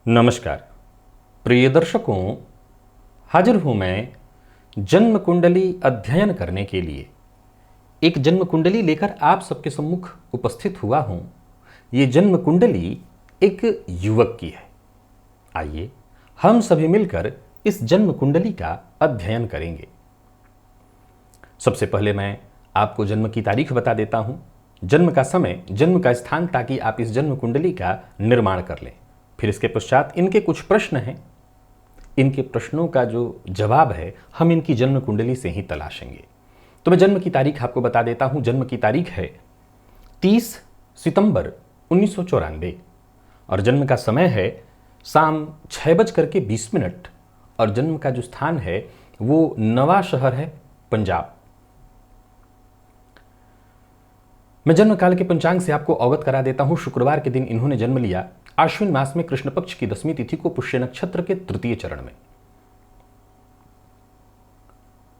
नमस्कार प्रिय दर्शकों, हाजिर हूं मैं जन्म कुंडली अध्ययन करने के लिए। एक जन्म कुंडली लेकर आप सबके सम्मुख उपस्थित हुआ हूं। ये जन्म कुंडली एक युवक की है। आइए हम सभी मिलकर इस जन्म कुंडली का अध्ययन करेंगे। सबसे पहले मैं आपको जन्म की तारीख बता देता हूं, जन्म का समय, जन्म का स्थान, ताकि आप इस जन्म कुंडली का निर्माण कर लें। फिर इसके पश्चात इनके कुछ प्रश्न हैं। इनके प्रश्नों का जो जवाब है हम इनकी जन्म कुंडली से ही तलाशेंगे। तो मैं जन्म की तारीख आपको बता देता हूं। जन्म की तारीख है 30 सितंबर 1994 और जन्म का समय है शाम 6:20 और जन्म का जो स्थान है वो नवा शहर है, पंजाब। मैं जन्म काल के पंचांग से आपको अवगत करा देता हूं। शुक्रवार के दिन इन्होंने जन्म लिया, आश्विन मास में कृष्ण पक्ष की 10वीं तिथि को, पुष्य नक्षत्र के तृतीय चरण में।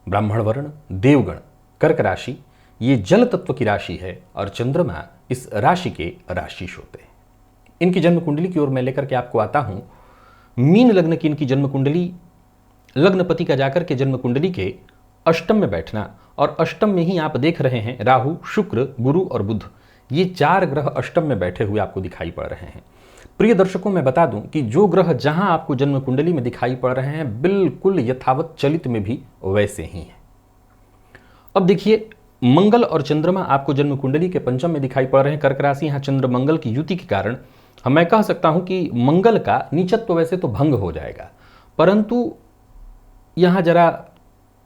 ब्राह्मण वर्ण, देवगण, कर्क राशि, ये जल तत्व की राशि है और चंद्रमा इस राशि के राशिश होते हैं। इनकी जन्म कुंडली की ओर मैं लेकर के आपको आता हूं। मीन लग्न की इनकी जन्म कुंडली, लग्नपति का जाकर के जन्म कुंडली के अष्टम में बैठना, और अष्टम में ही आप देख रहे हैं राहु, शुक्र, गुरु और बुध, ये 4 ग्रह अष्टम में बैठे हुए आपको दिखाई पड़ रहे हैं। प्रिय दर्शकों, मैं बता दूं कि जो ग्रह जहां आपको जन्म कुंडली में दिखाई पड़ रहे हैं बिल्कुल यथावत चलित में भी वैसे ही हैं। अब देखिए, मंगल और चंद्रमा आपको जन्म कुंडली के पंचम में दिखाई पड़ रहे हैं। कर्क राशि, यहां चंद्र मंगल की युति के कारण मैं कह सकता हूं कि मंगल का नीचत्व वैसे तो भंग हो जाएगा, परंतु यहां जरा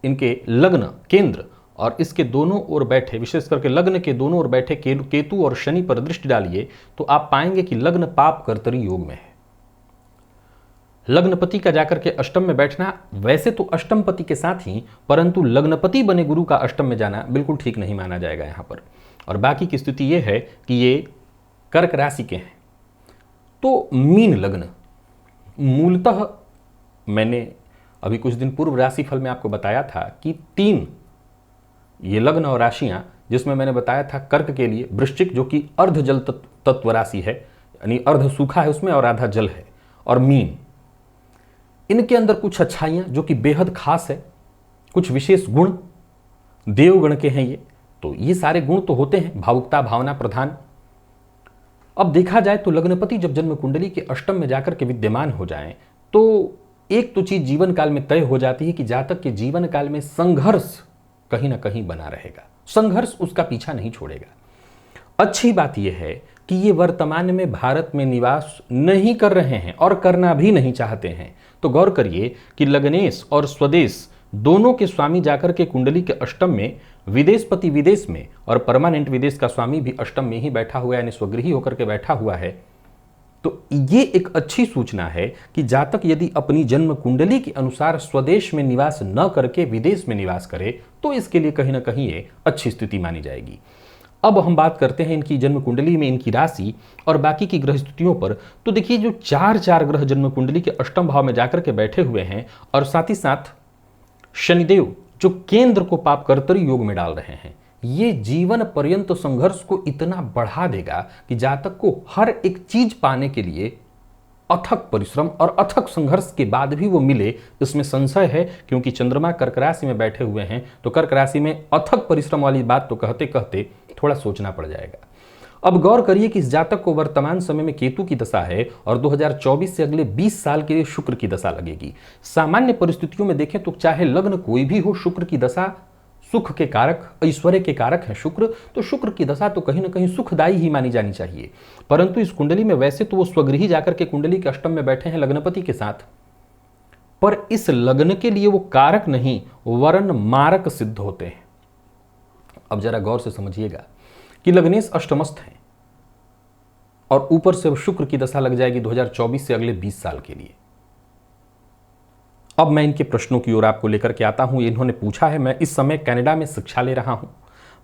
इनके लग्न केंद्र और इसके दोनों ओर बैठे, विशेष करके लग्न के दोनों ओर बैठे केतु और शनि पर दृष्टि डालिए तो आप पाएंगे कि लग्न पाप कर्तरी योग में है। लग्नपति का जाकर के अष्टम में बैठना वैसे तो अष्टमपति के साथ ही, परंतु लग्नपति बने गुरु का अष्टम में जाना बिल्कुल ठीक नहीं माना जाएगा यहां पर। और बाकी की स्थिति यह है कि ये कर्क राशि के हैं। तो मीन लग्न, मूलतः मैंने अभी कुछ दिन पूर्व राशिफल में आपको बताया था कि 3 ये लग्न और राशियां, जिसमें मैंने बताया था कर्क के लिए वृश्चिक, जो कि अर्ध जल तत्व राशि है, यानी अर्ध सूखा है उसमें और आधा जल है, और मीन, इनके अंदर कुछ अच्छाइयां जो कि बेहद खास है, कुछ विशेष गुण देवगण के हैं ये। तो ये सारे गुण तो होते हैं, भावुकता, भावना प्रधान। अब देखा जाए तो लग्नपति जब जन्म कुंडली के अष्टम में जाकर के विद्यमान हो जाएं तो एक तो चीज जीवन काल में तय हो जाती है कि जातक के जीवन काल में संघर्ष कहीं ना कहीं बना रहेगा, संघर्ष उसका पीछा नहीं छोड़ेगा। अच्छी बात यह है कि ये वर्तमान में भारत में निवास नहीं कर रहे हैं और करना भी नहीं चाहते हैं। तो गौर करिए कि लग्नेश और स्वदेश दोनों के स्वामी जाकर के कुंडली के अष्टम में, विदेशपति विदेश में और परमानेंट विदेश का स्वामी भी अष्टम में ही बैठा हुआ है, यानी स्वगृही होकर के बैठा हुआ है। तो ये एक अच्छी सूचना है कि जातक यदि अपनी जन्म कुंडली के अनुसार स्वदेश में निवास न करके विदेश में निवास करे तो इसके लिए कहीं ना कहीं ये अच्छी स्थिति मानी जाएगी। अब हम बात करते हैं इनकी जन्म कुंडली में इनकी राशि और बाकी की ग्रह स्थितियों पर। तो देखिए, जो 4 ग्रह जन्म कुंडली के अष्टम भाव में जाकर के बैठे हुए हैं और साथ ही साथ शनिदेव जो केंद्र को पाप कर्तरी योग में डाल रहे हैं, ये जीवन पर्यंत संघर्ष को इतना बढ़ा देगा कि जातक को हर एक चीज पाने के लिए अथक परिश्रम और अथक संघर्ष के बाद भी वो मिले, इसमें संशय है। क्योंकि चंद्रमा कर्क राशि में बैठे हुए हैं तो कर्क राशि में अथक परिश्रम वाली बात तो कहते कहते थोड़ा सोचना पड़ जाएगा। अब गौर करिए कि इस जातक को वर्तमान समय में केतु की दशा है और 2024 से अगले 20 साल के लिए शुक्र की दशा लगेगी। सामान्य परिस्थितियों में देखें तो चाहे लग्न कोई भी हो, शुक्र की दशा सुख के कारक, ऐश्वर्य के कारक है शुक्र, तो शुक्र की दशा तो कहीं ना कहीं सुखदायी ही मानी जानी चाहिए। परंतु इस कुंडली में वैसे तो वो स्वगृही जाकर के कुंडली के अष्टम में बैठे हैं लग्नपति के साथ, पर इस लग्न के लिए वो कारक नहीं वरण मारक सिद्ध होते हैं। अब जरा गौर से समझिएगा कि लग्नेश अष्टमस्थ हैं और ऊपर से शुक्र की दशा लग जाएगी 2024 से अगले 20 साल के लिए। अब मैं इनके प्रश्नों की ओर आपको लेकर के आता हूं। इन्होंने पूछा है, मैं इस समय कनाडा में शिक्षा ले रहा हूं,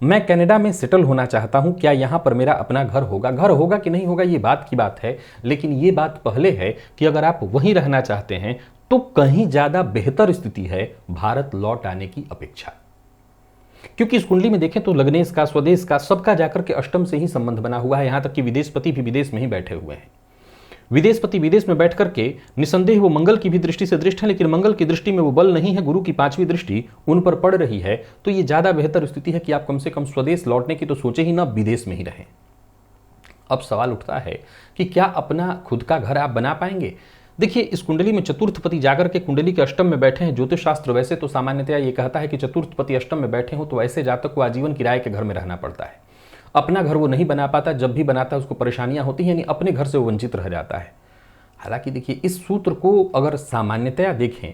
मैं कनाडा में सेटल होना चाहता हूं, क्या यहां पर मेरा अपना घर होगा? घर होगा कि नहीं होगा ये बात की बात है, लेकिन ये बात पहले है कि अगर आप वहीं रहना चाहते हैं तो कहीं ज्यादा बेहतर स्थिति है भारत लौट आने की अपेक्षा। क्योंकि इस कुंडली में देखें तो लग्नेश का, स्वदेश का, सबका जाकर के अष्टम से ही संबंध बना हुआ है। यहां तक कि विदेशपति भी विदेश में ही बैठे हुए हैं। विदेशपति विदेश में बैठ करके निसंदेह वो मंगल की भी दृष्टि से दृष्ट है, लेकिन मंगल की दृष्टि में वो बल नहीं है, गुरु की 5वीं दृष्टि उन पर पड़ रही है, तो ये ज़्यादा बेहतर स्थिति है कि आप कम से कम स्वदेश लौटने की तो सोचे ही ना, विदेश में ही रहें। अब सवाल उठता है कि क्या अपना खुद का घर आप बना पाएंगे? देखिए, इस कुंडली में चतुर्थ पति जाकर के कुंडली के अष्टम में बैठे हैं। ज्योतिष शास्त्र वैसे तो सामान्यतया ये कहता है कि चतुर्थ पति अष्टम में बैठे हो तो ऐसे जातक को आजीवन किराए के घर में रहना पड़ता है। अपना घर वो नहीं बना पाता, जब भी बनाता है उसको परेशानियां होती हैं, यानी अपने घर से वो वंचित रह जाता है। हालांकि देखिए, इस सूत्र को अगर सामान्यतया देखें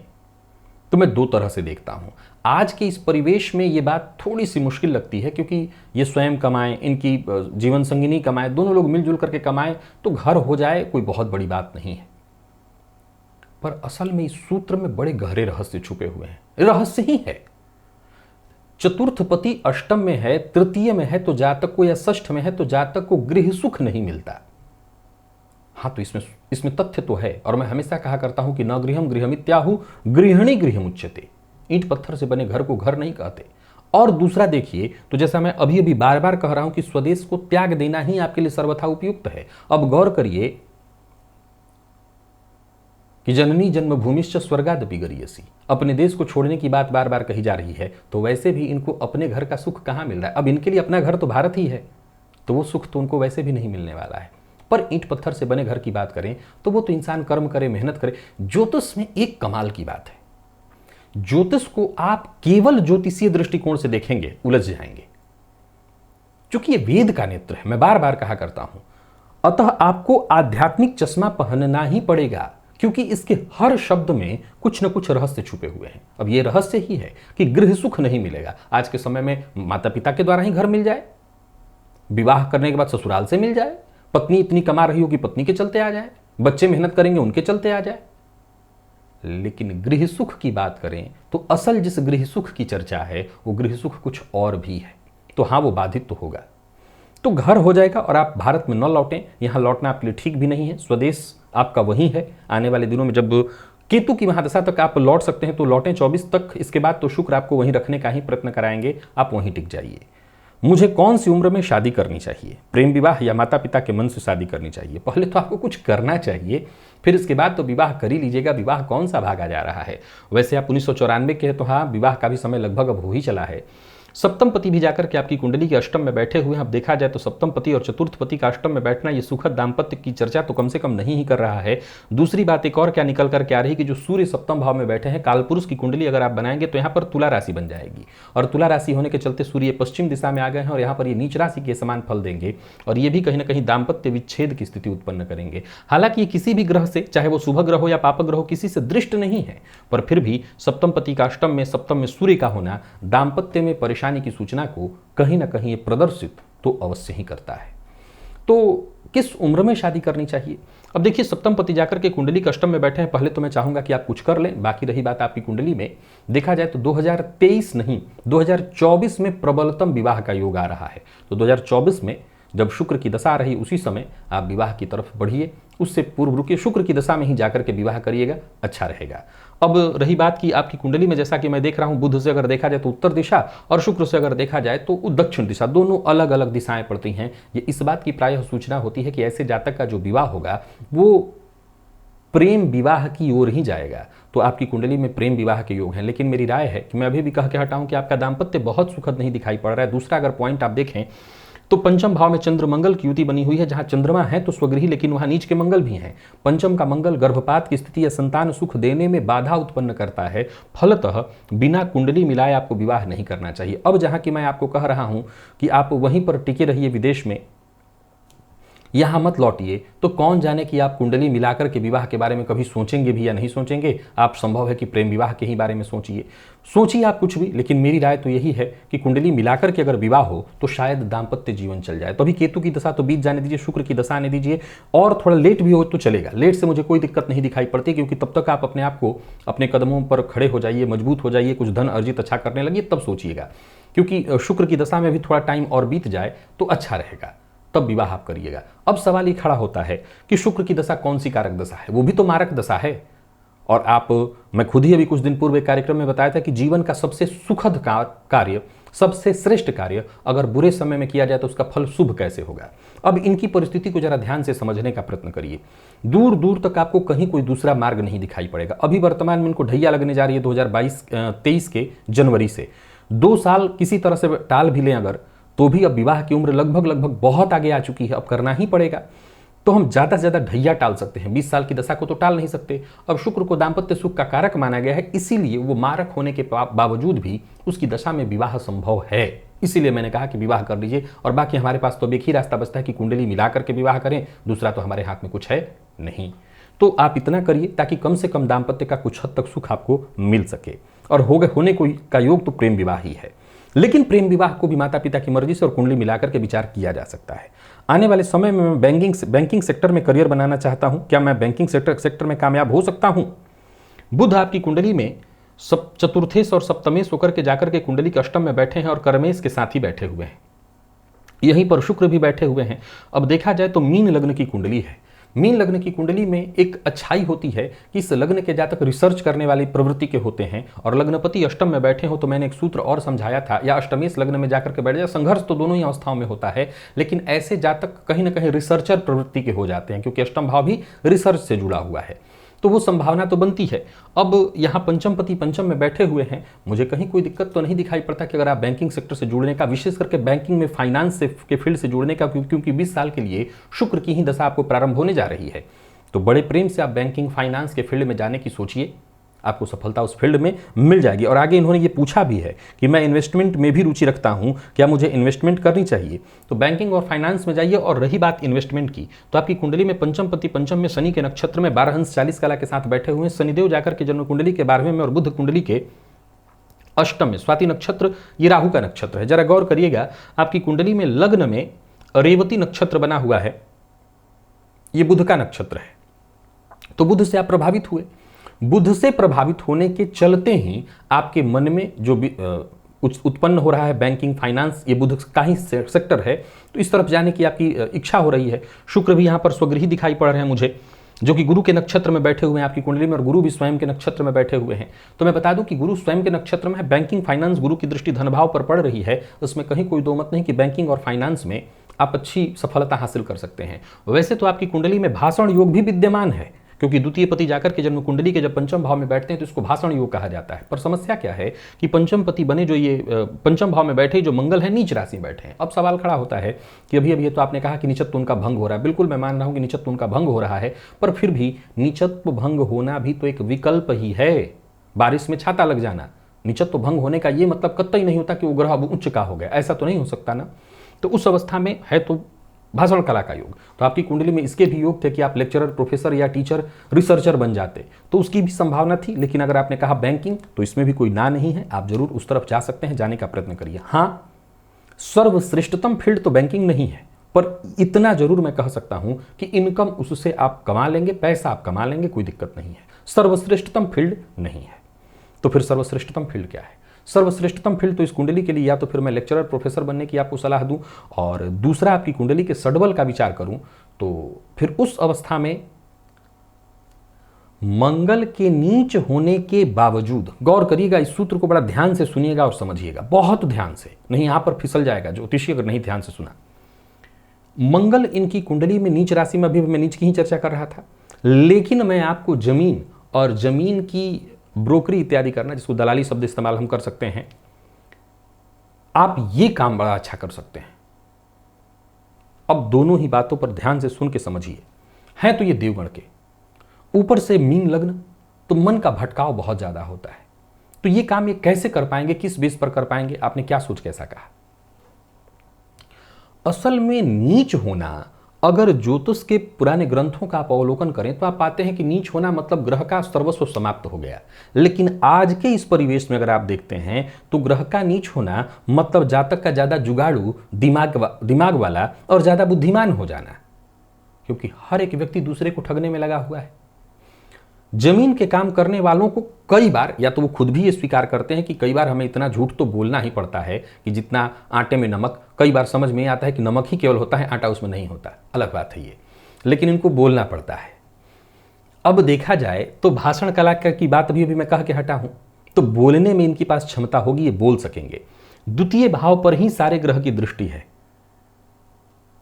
तो मैं दो तरह से देखता हूं। आज के इस परिवेश में ये बात थोड़ी सी मुश्किल लगती है, क्योंकि ये स्वयं कमाएं, इनकी जीवन संगिनी कमाए, दोनों लोग मिलजुल करके कमाएं तो घर हो जाए, कोई बहुत बड़ी बात नहीं है। पर असल में इस सूत्र में बड़े गहरे रहस्य छुपे हुए हैं। रहस्य ही है। चतुर्थ पति अष्टम में है, तृतीय में है तो जातक को, या षष्ठ में है तो जातक को गृह सुख नहीं मिलता। हाँ, तो इसमें तथ्य तो है, और मैं हमेशा कहा करता हूं कि न गृहम गृहमित्याहु गृहिणी गृहमुच्यते। ईंट पत्थर से बने घर को घर नहीं कहते। और दूसरा देखिए, तो जैसा मैं अभी अभी बार बार कह रहा हूं कि स्वदेश को त्याग देना ही आपके लिए सर्वथा उपयुक्त है। अब गौर करिए कि जननी जन्मभूमिश्च स्वर्गादपि गरीयसी, अपने देश को छोड़ने की बात बार बार कही जा रही है, तो वैसे भी इनको अपने घर का सुख कहां मिल रहा है? अब इनके लिए अपना घर तो भारत ही है, तो वो सुख तो उनको वैसे भी नहीं मिलने वाला है। पर ईंट पत्थर से बने घर की बात करें तो वो तो इंसान कर्म करे, मेहनत करे। ज्योतिष में एक कमाल की बात है, ज्योतिष को आप केवल ज्योतिषीय दृष्टिकोण से देखेंगे उलझ जाएंगे, क्योंकि ये वेद का नेत्र है। मैं बार बार कहा करता हूं, अतः आपको आध्यात्मिक चश्मा पहनना ही पड़ेगा, क्योंकि इसके हर शब्द में कुछ न कुछ रहस्य छुपे हुए हैं। अब ये रहस्य ही है कि गृह सुख नहीं मिलेगा। आज के समय में माता पिता के द्वारा ही घर मिल जाए, विवाह करने के बाद ससुराल से मिल जाए, पत्नी इतनी कमा रही हो कि पत्नी के चलते आ जाए, बच्चे मेहनत करेंगे उनके चलते आ जाए। लेकिन गृह सुख की बात करें तो असल जिस गृह सुख की चर्चा है वो गृह सुख कुछ और भी है। तो हाँ, वो बाधित तो होगा। तो घर हो जाएगा और आप भारत में न लौटें, यहां लौटना आपके लिए ठीक भी नहीं है। स्वदेश आपका वही है। आने वाले दिनों में जब केतु की महादशा तक आप लौट सकते हैं तो लौटें 24 तक। इसके बाद तो शुक्र आपको वहीं रखने का ही प्रयत्न कराएंगे, आप वहीं टिक जाइए। मुझे कौन सी उम्र में शादी करनी चाहिए? प्रेम विवाह या माता पिता के मन से शादी करनी चाहिए? पहले तो आपको कुछ करना चाहिए, फिर इसके बाद तो विवाह कर ही लीजिएगा। विवाह कौन सा भागा जा रहा है? वैसे आप 1994 के हैं तो हाँ, विवाह का भी समय लगभग अब हो ही चला है। सप्तम पति भी जाकर के आपकी कुंडली के अष्टम में बैठे हुए हैं। अब देखा जाए तो सप्तम पति और चतुर्थ पति का अष्टम में बैठना ये सुखद दाम्पत्य की चर्चा तो कम से कम नहीं ही कर रहा है। दूसरी बात एक और क्या निकल कर के आ रही कि जो सूर्य सप्तम भाव में बैठे हैं, कालपुरुष की कुंडली अगर आप बनाएंगे तो यहाँ पर तुला राशि बन जाएगी, और तुला राशि होने के चलते सूर्य पश्चिम दिशा में आ गए हैं और यहाँ पर ये नीच राशि के समान फल देंगे, और ये भी कहीं ना कहीं दाम्पत्य विच्छेद की स्थिति उत्पन्न करेंगे। हालांकि ये किसी भी ग्रह से, चाहे वो शुभ ग्रह हो या पाप ग्रह हो, किसी से दृष्ट नहीं है, पर फिर भी सप्तम पति का अष्टम में, सप्तम में सूर्य का होना दाम्पत्य में परेशानी की सूचना को कहीं ना कहीं प्रदर्शित तो अवश्य ही करता है। तो किस उम्र में शादी करनी चाहिए? अब देखिए, सप्तम पति जाकर के कुंडली के अष्टम में बैठे हैं। पहले तो मैं चाहूंगा कि आप कुछ कर लें, बाकी रही बात आपकी कुंडली में। देखा जाए तो 2023 नहीं, 2024 में प्रबलतम विवाह का योग आ रहा है। तो 2024 में जब शुक्र की दशा आ रही, उसी समय आप विवाह की तरफ बढ़िए। उससे पूर्व रुकिए, शुक्र की दशा में ही जाकर के विवाह करिएगा, अच्छा रहेगा। अब रही बात की आपकी कुंडली में, जैसा कि मैं देख रहा हूं, बुध से अगर देखा जाए तो उत्तर दिशा, और शुक्र से अगर देखा जाए तो दक्षिण दिशा, दोनों अलग अलग दिशाएं पड़ती हैं। ये इस बात की प्रायः सूचना होती है कि ऐसे जातक का जो विवाह होगा वो प्रेम विवाह की ओर ही जाएगा। तो आपकी कुंडली में प्रेम विवाह के योग हैं। लेकिन मेरी राय है कि मैं अभी भी कह के हटाऊं कि आपका दाम्पत्य बहुत सुखद नहीं दिखाई पड़ रहा है। दूसरा अगर पॉइंट आप देखें तो पंचम भाव में चंद्र मंगल की युति बनी हुई है, जहां चंद्रमा है तो स्वगृही, लेकिन वहां नीच के मंगल भी हैं। पंचम का मंगल गर्भपात की स्थिति या संतान सुख देने में बाधा उत्पन्न करता है। फलतः बिना कुंडली मिलाए आपको विवाह नहीं करना चाहिए। अब जहां कि मैं आपको कह रहा हूं कि आप वहीं पर टिके रहिए विदेश में, यहां मत लौटिए, तो कौन जाने कि आप कुंडली मिलाकर के विवाह के बारे में कभी सोचेंगे भी या नहीं सोचेंगे। आप संभव है कि प्रेम विवाह के ही बारे में सोचिए आप कुछ भी, लेकिन मेरी राय तो यही है कि कुंडली मिलाकर के अगर विवाह हो तो शायद दाम्पत्य जीवन चल जाए। तो अभी केतु की दशा तो बीत जाने दीजिए, शुक्र की दशा आने दीजिए, और थोड़ा लेट भी हो तो चलेगा। लेट से मुझे कोई दिक्कत नहीं दिखाई पड़ती, क्योंकि तब तक आप अपने आप को अपने कदमों पर खड़े हो जाइए, मजबूत हो जाइए, कुछ धन अर्जित अच्छा करने लगिए, तब सोचिएगा। क्योंकि शुक्र की दशा में भी थोड़ा टाइम और बीत जाए तो अच्छा रहेगा, तब विवाह आप करिएगा। अब सवाल ये खड़ा होता है कि शुक्र की दशा कौन सी कारक दशा है? वो भी तो मारक दशा है। और मैं खुद ही अभी कुछ दिन पूर्व एक कार्यक्रम में बताया था कि जीवन का सबसे सुखद कार्य, सबसे श्रेष्ठ कार्य अगर बुरे समय में किया जाए तो उसका फल शुभ कैसे होगा। अब इनकी परिस्थिति को जरा ध्यान से समझने का प्रयत्न करिए। दूर दूर तक आपको कहीं कोई दूसरा मार्ग नहीं दिखाई पड़ेगा। अभी वर्तमान में इनको ढैया लगने जा रही है 2023 के जनवरी से। 2 साल किसी तरह से टाल भी लें अगर, तो भी अब विवाह की उम्र लगभग बहुत आगे आ चुकी है, अब करना ही पड़ेगा। तो हम ज़्यादा से ज़्यादा ढैया टाल सकते हैं, 20 साल की दशा को तो टाल नहीं सकते। अब शुक्र को दाम्पत्य सुख का कारक माना गया है, इसीलिए वो मारक होने के बावजूद भी उसकी दशा में विवाह संभव है। इसीलिए मैंने कहा कि विवाह कर लीजिए। और बाकी हमारे पास तो अब एक ही रास्ता बचता है कि कुंडली मिला करके विवाह करें, दूसरा तो हमारे हाथ में कुछ है नहीं। तो आप इतना करिए ताकि कम से कम दाम्पत्य का कुछ हद तक सुख आपको मिल सके। और होने का योग तो प्रेम विवाह ही है, लेकिन प्रेम विवाह को भी माता पिता की मर्जी से और कुंडली मिलाकर के विचार किया जा सकता है। आने वाले समय में मैं बैंकिंग सेक्टर में करियर बनाना चाहता हूं, क्या मैं बैंकिंग सेक्टर में कामयाब हो सकता हूं? बुध आपकी कुंडली में चतुर्थेश और सप्तमेश होकर के जाकर के कुंडली के अष्टम में बैठे हैं और कर्मेश के साथ ही बैठे हुए हैं। यहीं पर शुक्र भी बैठे हुए हैं। अब देखा जाए तो मीन लग्न की कुंडली है। मीन लग्न की कुंडली में एक अच्छाई होती है कि इस लग्न के जातक रिसर्च करने वाली प्रवृत्ति के होते हैं और लग्नपति अष्टम में बैठे हो तो मैंने एक सूत्र और समझाया था, या अष्टमेश लग्न में जाकर के बैठ जाए। संघर्ष तो दोनों ही अवस्थाओं में होता है, लेकिन ऐसे जातक कहीं ना कहीं रिसर्चर प्रवृत्ति के हो जाते हैं, क्योंकि अष्टम भाव भी रिसर्च से जुड़ा हुआ है, तो वो संभावना तो बनती है। अब यहाँ पंचमपति पंचम में बैठे हुए हैं, मुझे कहीं कोई दिक्कत तो नहीं दिखाई पड़ता कि अगर आप बैंकिंग सेक्टर से जुड़ने का, विशेष करके बैंकिंग में फाइनेंस के फील्ड से जुड़ने का, क्योंकि 20 साल के लिए शुक्र की ही दशा आपको प्रारंभ होने जा रही है, तो बड़े प्रेम से आप बैंकिंग फाइनेंस के फील्ड में जाने की सोचिए, आपको सफलता उस फील्ड में मिल जाएगी। और आगे इन्होंने ये पूछा भी है कि मैं इन्वेस्टमेंट में भी रुचि रखता हूं, क्या मुझे इन्वेस्टमेंट करनी चाहिए? तो बैंकिंग और फाइनेंस में जाइए। और रही बात इन्वेस्टमेंट की, तो आपकी कुंडली में पंचमपति पंचम में शनि के नक्षत्र में 12 अंश 40 कला के साथ बैठे हुए हैं। शनिदेव जाकर के जन्म कुंडली के 12वें में और बुध कुंडली के अष्टम में। स्वाति नक्षत्र ये राहु का नक्षत्र है। जरा गौर करिएगा, आपकी कुंडली में लग्न में रेवती नक्षत्र बना हुआ है, ये बुध का नक्षत्र है। तो बुध से आप प्रभावित हुए। बुध से प्रभावित होने के चलते ही आपके मन में जो उत्पन्न हो रहा है बैंकिंग फाइनेंस, ये बुध का ही सेक्टर है, तो इस तरफ जाने की आपकी इच्छा हो रही है। शुक्र भी यहाँ पर स्वगृही दिखाई पड़ रहे हैं मुझे, जो कि गुरु के नक्षत्र में बैठे हुए हैं आपकी कुंडली में, और गुरु भी स्वयं के नक्षत्र में बैठे हुए हैं। तो मैं बता दूं कि गुरु स्वयं के नक्षत्र में है, बैंकिंग फाइनेंस, गुरु की दृष्टि धन भाव पर पड़ रही है। उसमें कहीं कोई दो मत नहीं कि बैंकिंग और फाइनेंस में आप अच्छी सफलता हासिल कर सकते हैं। वैसे तो आपकी कुंडली में भाषण योग भी विद्यमान है, क्योंकि द्वितीय पति जाकर के जन्म कुंडली के जब पंचम भाव में बैठते हैं तो इसको भाषण योग कहा जाता है। पर समस्या क्या है कि पंचम पति बने जो ये पंचम भाव में बैठे, जो मंगल है, नीच राशि में बैठे हैं। अब सवाल खड़ा होता है कि अभी तो आपने कहा कि नीचत्व उनका भंग हो रहा है। बिल्कुल मैं मान रहा हूं कि नीचत्व उनका भंग हो रहा है, पर फिर भी नीचत्व भंग होना भी तो एक विकल्प ही है। बारिश में छाता लग जाना, नीचत्व भंग होने का ये मतलब कतई नहीं होता कि वो ग्रह अब उच्च का हो गया, ऐसा तो नहीं हो सकता ना। तो उस अवस्था में है तो भाषण कला का योग। तो आपकी कुंडली में इसके भी योग थे कि आप लेक्चरर, प्रोफेसर या टीचर, रिसर्चर बन जाते, तो उसकी भी संभावना थी। लेकिन अगर आपने कहा बैंकिंग, तो इसमें भी कोई ना नहीं है, आप जरूर उस तरफ जा सकते हैं, जाने का प्रयत्न करिए। हाँ, सर्वश्रेष्ठतम फील्ड तो बैंकिंग नहीं है, पर इतना जरूर मैं कह सकता हूं कि इनकम उससे आप कमा लेंगे, पैसा आप कमा लेंगे, कोई दिक्कत नहीं है। सर्वश्रेष्ठतम फील्ड नहीं है। तो फिर सर्वश्रेष्ठतम फील्ड क्या है? सर्वश्रेष्ठतम फील्ड तो इस कुंडली के लिए या तो फिर मैं लेक्चरर, प्रोफेसर बनने की आपको सलाह दूं, और दूसरा आपकी कुंडली के सडबल का विचार करूं, तो फिर उस अवस्था में मंगल के नीच होने के बावजूद, गौर करिएगा, इस सूत्र को बड़ा ध्यान से सुनिएगा और समझिएगा, बहुत ध्यान से, नहीं यहां पर फिसल जाएगा ज्योतिषी अगर नहीं ध्यान से सुना। मंगल इनकी कुंडली में नीच राशि में, अभी मैं नीच की ही चर्चा कर रहा था, लेकिन मैं आपको जमीन और जमीन की ब्रोकरी इत्यादि करना, जिसको दलाली शब्द इस्तेमाल हम कर सकते हैं, आप ये काम बड़ा अच्छा कर सकते हैं। अब दोनों ही बातों पर ध्यान से सुन के समझिए। हैं तो ये देवगण के, ऊपर से मीन लग्न, तो मन का भटकाव बहुत ज्यादा होता है। तो ये काम ये कैसे कर पाएंगे, किस बेस पर कर पाएंगे? आपने क्या सोच के ऐसा कहा? असल में नीच होना, अगर ज्योतिष के पुराने ग्रंथों का आप अवलोकन करें तो आप पाते हैं कि नीच होना मतलब ग्रह का सर्वस्व समाप्त हो गया। लेकिन आज के इस परिवेश में अगर आप देखते हैं तो ग्रह का नीच होना मतलब जातक का ज्यादा जुगाड़ू, दिमाग वाला और ज्यादा बुद्धिमान हो जाना, क्योंकि हर एक व्यक्ति दूसरे को ठगने में लगा हुआ है। जमीन के काम करने वालों को कई बार, या तो वो खुद भी ये स्वीकार करते हैं कि कई बार हमें इतना झूठ तो बोलना ही पड़ता है कि जितना आटे में नमक, कई बार समझ में आता है कि नमक ही केवल होता है, आटा उसमें नहीं होता, अलग बात है ये, लेकिन इनको बोलना पड़ता है। अब देखा जाए तो भाषण कला की बात अभी मैं कह के हटा हूं, तो बोलने में इनके पास क्षमता होगी, ये बोल सकेंगे। द्वितीय भाव पर ही सारे ग्रह की दृष्टि है,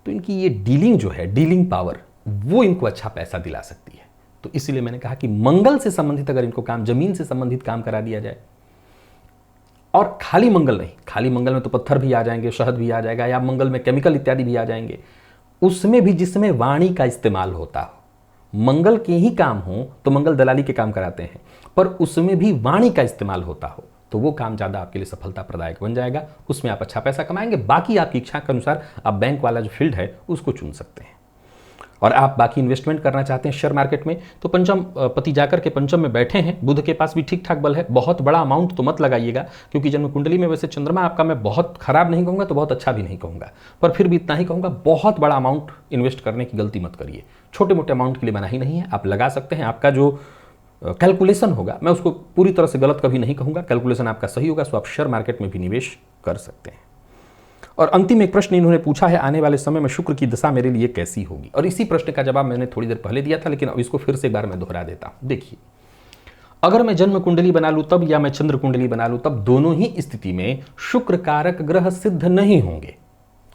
तो इनकी ये डीलिंग जो है, डीलिंग पावर, वो इनको अच्छा पैसा दिला सकती है। तो इसीलिए मैंने कहा कि मंगल से संबंधित अगर इनको काम, जमीन से संबंधित काम करा दिया जाए, और खाली मंगल नहीं, खाली मंगल में तो पत्थर भी आ जाएंगे, शहद भी आ जाएगा, या मंगल में केमिकल इत्यादि भी आ जाएंगे, उसमें भी जिसमें वाणी का इस्तेमाल होता हो। मंगल के ही काम हो तो मंगल दलाली के काम कराते हैं, पर उसमें भी वाणी का इस्तेमाल होता हो तो वो काम ज़्यादा आपके लिए सफलता प्रदायक बन जाएगा, उसमें आप अच्छा पैसा कमाएंगे। बाकी आपकी इच्छा के अनुसार आप बैंक वाला जो फील्ड है उसको चुन सकते हैं। और आप बाकी इन्वेस्टमेंट करना चाहते हैं शेयर मार्केट में, तो पंचम पति जाकर के पंचम में बैठे हैं, बुध के पास भी ठीक ठाक बल है, बहुत बड़ा अमाउंट तो मत लगाइएगा, क्योंकि जन्म कुंडली में वैसे चंद्रमा आपका, मैं बहुत खराब नहीं कहूँगा तो बहुत अच्छा भी नहीं कहूँगा, पर फिर भी इतना ही कहूँगा, बहुत बड़ा अमाउंट इन्वेस्ट करने की गलती मत करिए। छोटे मोटे अमाउंट के लिए मनाही नहीं है, आप लगा सकते हैं। आपका जो कैलकुलेशन होगा, मैं उसको पूरी तरह से गलत कभी नहीं कहूँगा, कैलकुलेशन आपका सही होगा, सो आप शेयर मार्केट में भी निवेश कर सकते हैं। और अंतिम एक प्रश्न इन्होंने पूछा है, आने वाले समय में शुक्र की दशा मेरे लिए कैसी होगी। और इसी प्रश्न का जवाब मैंने थोड़ी देर पहले दिया था, लेकिन अब इसको फिर से एक बार मैं दोहरा देता हूं। देखिए, अगर मैं जन्म कुंडली बना लूं तब, या मैं चंद्र कुंडली बना लूं तब, दोनों ही स्थिति में शुक्र कारक ग्रह सिद्ध नहीं होंगे।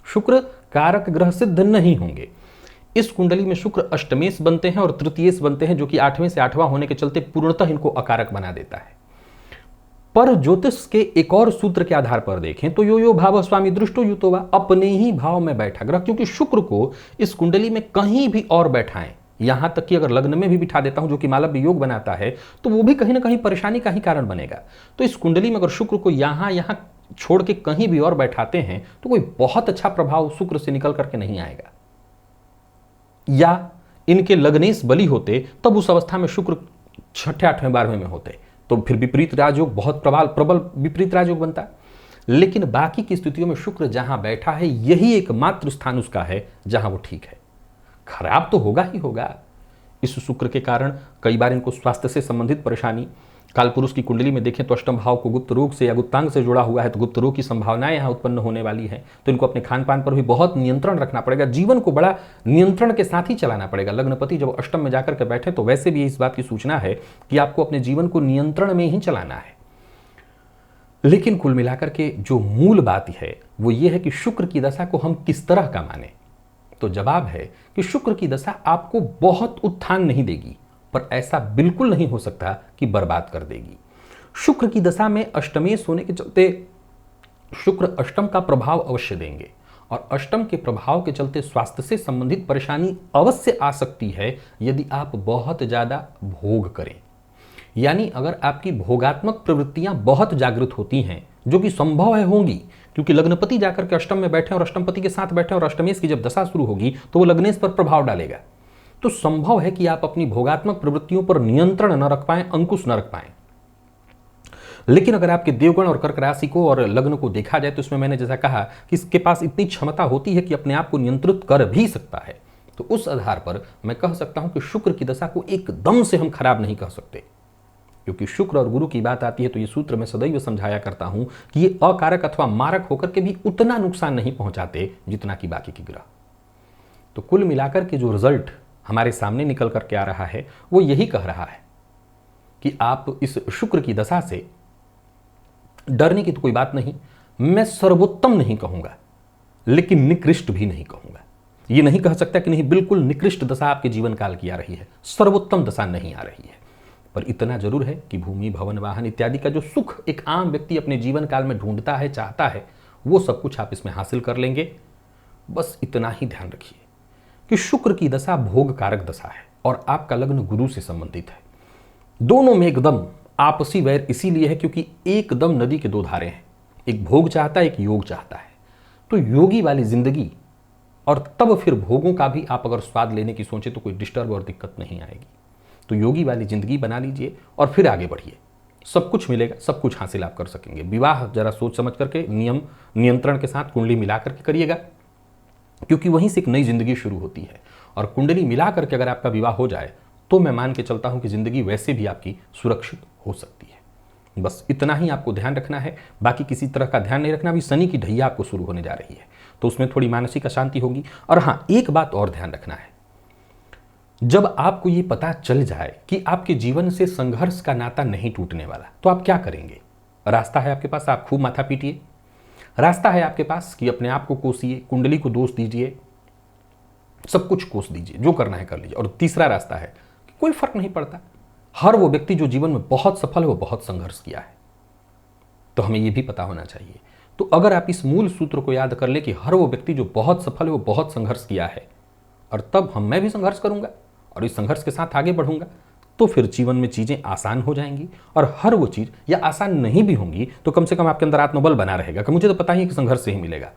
शुक्र कारक ग्रह सिद्ध नहीं होंगे। इस कुंडली में शुक्र अष्टमेश बनते हैं और तृतीयेश बनते हैं, जो कि 8वें से 8वां होने के चलते पूर्णतः इनको अकारक बना देता है। पर ज्योतिष के एक और सूत्र के आधार पर देखें तो यो यो भाव स्वामी दृष्टो युतोवा, अपने ही भाव में बैठा ग्रह, क्योंकि शुक्र को इस कुंडली में कहीं भी और बैठाएं, यहां तक कि अगर लग्न में भी बिठा देता हूं, जो कि मालव्य योग बनाता है, तो वो भी कहीं ना कहीं परेशानी का ही कारण बनेगा। तो इस कुंडली में अगर शुक्र को यहां छोड़ के कहीं भी और बैठाते हैं तो कोई बहुत अच्छा प्रभाव शुक्र से निकल करके नहीं आएगा। या इनके लग्नेश बली होते तब उस अवस्था में शुक्र 6ठे 8वें 12वें में होते, तो फिर विपरीत राजयोग, बहुत प्रबल विपरीत राजयोग बनता है। लेकिन बाकी की स्थितियों में शुक्र जहां बैठा है, यही एकमात्र स्थान उसका है जहां वो ठीक है। खराब तो होगा ही होगा। इस शुक्र के कारण कई बार इनको स्वास्थ्य से संबंधित परेशानी, कालपुरुष की कुंडली में देखें तो अष्टम भाव को गुप्त रोग से या गुप्तांग से जुड़ा हुआ है, तो गुप्त रोग की संभावनाएं यहाँ उत्पन्न होने वाली है। तो इनको अपने खान पान पर भी बहुत नियंत्रण रखना पड़ेगा, जीवन को बड़ा नियंत्रण के साथ ही चलाना पड़ेगा। लग्नपति जब अष्टम में जाकर के बैठे तो वैसे भी इस बात की सूचना है कि आपको अपने जीवन को नियंत्रण में ही चलाना है। लेकिन कुल मिलाकर के जो मूल बात है वो ये है कि शुक्र की दशा को हम किस तरह का माने। तो जवाब है कि शुक्र की दशा आपको बहुत उत्थान नहीं देगी, पर ऐसा बिल्कुल नहीं हो सकता कि बर्बाद कर देगी। शुक्र की दशा में अष्टमेश होने के चलते शुक्र अष्टम का प्रभाव अवश्य देंगे, और अष्टम के प्रभाव के चलते स्वास्थ्य से संबंधित परेशानी अवश्य आ सकती है यदि आप बहुत ज्यादा भोग करें। यानी अगर आपकी भोगात्मक प्रवृत्तियां बहुत जागृत होती हैं, जो कि संभव है होंगी, क्योंकि लग्नपति जाकर के अष्टम में बैठे और अष्टमपति के साथ बैठे और अष्टमेश की जब दशा शुरू होगी तो वो लग्नेश पर प्रभाव डालेगा, तो संभव है कि आप अपनी भोगात्मक प्रवृत्तियों पर नियंत्रण न रख पाएं, अंकुश न रख पाएं। लेकिन अगर आपके देवगण और कर्क राशि को और लग्न को देखा जाए तो इसमें मैंने जैसा कहा कि इसके पास इतनी क्षमता होती है कि अपने आप को नियंत्रित कर भी सकता है। तो उस आधार पर मैं कह सकता हूं कि शुक्र की दशा को एकदम से हम खराब नहीं कह सकते, क्योंकि शुक्र और गुरु की बात आती है तो ये सूत्र मैं सदैव समझाया करता हूं कि ये अकारक अथवा मारक होकर के भी उतना नुकसान नहीं पहुंचाते जितना कि बाकी के ग्रह। तो कुल मिलाकर के जो रिजल्ट हमारे सामने निकल करके आ रहा है वो यही कह रहा है कि आप इस शुक्र की दशा से डरने की तो कोई बात नहीं। मैं सर्वोत्तम नहीं कहूंगा, लेकिन निकृष्ट भी नहीं कहूंगा। ये नहीं कह सकता कि नहीं बिल्कुल निकृष्ट दशा आपके जीवन काल की आ रही है, सर्वोत्तम दशा नहीं आ रही है, पर इतना जरूर है कि भूमि भवन वाहन इत्यादि का जो सुख एक आम व्यक्ति अपने जीवन काल में ढूंढता है, चाहता है, वो सब कुछ आप इसमें हासिल कर लेंगे। बस इतना ही ध्यान रखिए कि शुक्र की दशा भोग कारक दशा है और आपका लग्न गुरु से संबंधित है। दोनों में एकदम आपसी वैर इसीलिए है क्योंकि एकदम नदी के दो धारे हैं, एक भोग चाहता है, एक योग चाहता है। तो योगी वाली जिंदगी और तब फिर भोगों का भी आप अगर स्वाद लेने की सोचे तो कोई डिस्टर्ब और दिक्कत नहीं आएगी। तो योगी वाली जिंदगी बना लीजिए और फिर आगे बढ़िए, सब कुछ मिलेगा, सब कुछ हासिल आप कर सकेंगे। विवाह जरा सोच समझ करके नियम नियंत्रण के साथ कुंडली मिला करके करिएगा, क्योंकि वहीं से एक नई जिंदगी शुरू होती है। और कुंडली मिला करके अगर आपका विवाह हो जाए तो मैं मान के चलता हूं कि जिंदगी वैसे भी आपकी सुरक्षित हो सकती है। बस इतना ही आपको ध्यान रखना है, बाकी किसी तरह का ध्यान नहीं रखना। अभी शनि की ढैया आपको शुरू होने जा रही है तो उसमें थोड़ी मानसिक अशांति होगी। और हाँ, एक बात और ध्यान रखना है, जब आपको ये पता चल जाए कि आपके जीवन से संघर्ष का नाता नहीं टूटने वाला तो आप क्या करेंगे? रास्ता है आपके पास, आप खूब माथा पीटिए। रास्ता है आपके पास कि अपने आप को कोसिए, कुंडली को दोष दीजिए, सब कुछ कोस दीजिए, जो करना है कर लीजिए। और तीसरा रास्ता है कि कोई फर्क नहीं पड़ता, हर वो व्यक्ति जो जीवन में बहुत सफल है वो बहुत संघर्ष किया है, तो हमें ये भी पता होना चाहिए। तो अगर आप इस मूल सूत्र को याद कर ले कि हर वो व्यक्ति जो बहुत सफल है वो बहुत संघर्ष किया है, और तब मैं भी संघर्ष करूंगा और इस संघर्ष के साथ आगे बढ़ूंगा, तो फिर जीवन में चीजें आसान हो जाएंगी। और हर वो चीज या आसान नहीं भी होंगी तो कम से कम आपके अंदर आत्मबल बना रहेगा कि मुझे तो पता ही है कि संघर्ष से ही मिलेगा,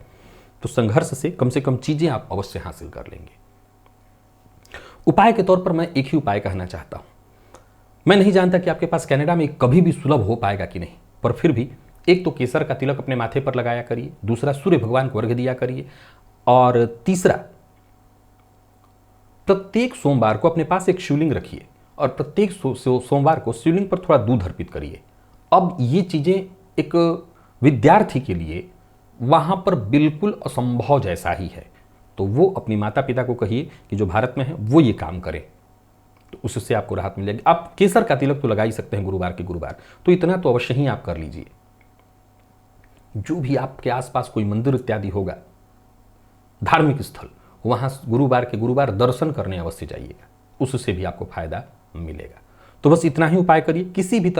तो संघर्ष से कम चीजें आप अवश्य हासिल कर लेंगे। उपाय के तौर पर मैं एक ही उपाय कहना चाहता हूं। मैं नहीं जानता कि आपके पास कनाडा में कभी भी सुलभ हो पाएगा कि नहीं, पर फिर भी एक तो केसर का तिलक अपने माथे पर लगाया करिए, दूसरा सूर्य भगवान को अर्घ्य दिया करिए, और तीसरा प्रत्येक सोमवार को अपने पास एक शिवलिंग रखिए और प्रत्येक सोमवार को शिवलिंग पर थोड़ा दूध अर्पित करिए। अब ये चीजें एक विद्यार्थी के लिए वहां पर बिल्कुल असंभव जैसा ही है, तो वो अपनी माता पिता को कहिए कि जो भारत में है वो ये काम करें, तो उससे आपको राहत मिलेगी। आप केसर का तिलक तो लगा ही सकते हैं गुरुवार के गुरुवार, तो इतना तो अवश्य ही आप कर लीजिए। जो भी आपके आसपास कोई मंदिर इत्यादि होगा, धार्मिक स्थल, वहां गुरुवार के गुरुवार दर्शन करने अवश्य जाइएगा, उससे भी आपको फायदा मिलेगा। तो बस इतना ही उपाय करिए। किसी भी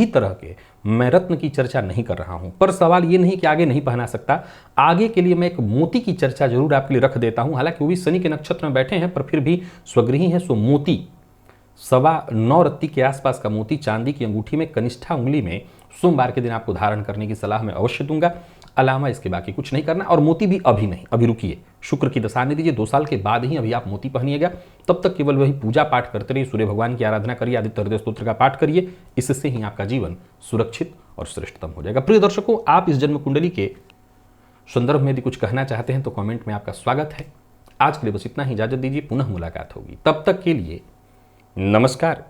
तरह के मैं रत्न की चर्चा नहीं कर रहा हूं, पर सवाल ये नहीं कि आगे नहीं पहना सकता, आगे के लिए मैं एक मोती की चर्चा जरूर आपके लिए रख देता हूं। हालांकि वो भी शनि के नक्षत्र में बैठे हैं, पर फिर भी स्वगृही है, सो मोती 9.25 रत्ती के आसपास का मोती चांदी की अंगूठी में कनिष्ठा उंगली में सोमवार के दिन आपको धारण करने की सलाह मैं अवश्य दूंगा। अलावा इसके बाकी कुछ नहीं करना, और मोती भी अभी नहीं, अभी रुकिए, शुक्र की दशा आने दीजिए, 2 साल के बाद ही अभी आप मोती पहनिएगा। तब तक केवल वही पूजा पाठ करते रहिए, सूर्य भगवान की आराधना करिए, आदित्य हृदय स्तोत्र का पाठ करिए, इससे ही आपका जीवन सुरक्षित और श्रेष्ठतम हो जाएगा। प्रिय दर्शकों, आप इस जन्म कुंडली के संदर्भ में यदि कुछ कहना चाहते हैं तो कमेंट में आपका स्वागत है। आज के लिए बस इतना ही, इजाजत दीजिए, पुनः मुलाकात होगी, तब तक के लिए नमस्कार।